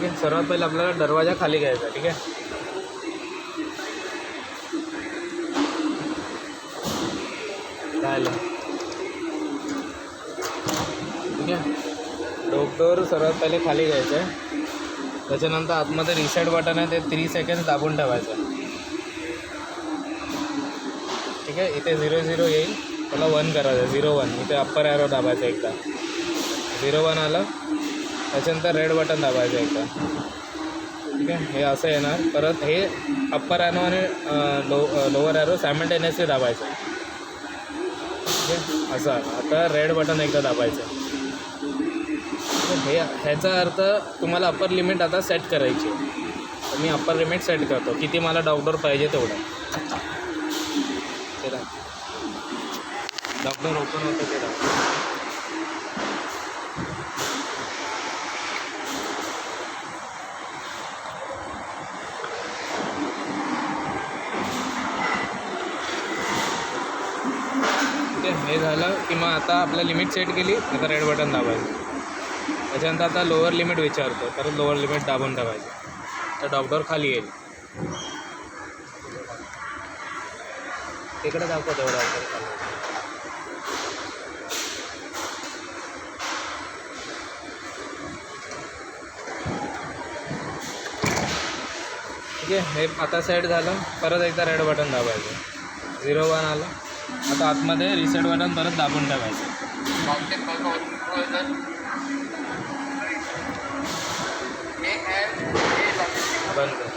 ठीक आहे. सर्वात पहिले आपल्याला दरवाजा खाली घ्यायचा. ठीक आहे. राहिलं. ठीक आहे. डोर सर्वात पहिले खाली घ्यायचं आहे. त्याच्यानंतर आतमध्ये रिसेट बटन आहे, ते 3 सेकंड दाबून ठेवायचं. ठीक आहे. इथे 0-0 येईल, त्याला 1 करायचं. 0-1 इथे अप्पर ॲरो दाबायचं एकदा. 0-1 आलं. त्याच्यानंतर रेड बटन दाबायचं एकदा. ठीक आहे. हे असं येणार. परत हे अप्पर ॲरो आणि लोअर ॲरो सायमल्टेनियसली दाबायचं. ठीक आहे. असं आता रेड बटन एकदा दाबायचं. हे ह्याचा अर्थ तुम्हाला अप्पर लिमिट आता सेट करायची. तर मी अप्पर लिमिट सेट करतो, किती मला डॉकडोर पाहिजे तेवढं. ते डॉकडोर ओपन होतं ते ठीक आहे. हे झालं की मग आता आपल्या लिमिट सेट केली. आता रेड बटन दाबायचं. त्याच्यानंतर आता लोअर लिमिट विचारतो, तर लोअर लिमिट दाबून ठेवायचं. तर डॉकडोर खाली येईल. तिकडे दाखव तेवढा खाली. ठीक आहे. हे आता सेट झालं. परत एकदा रेड बटन दाबायचं. 0-1 आलं. आता आतमध्ये रिसेट बटन परत दाबून ठेवायचं. बंद.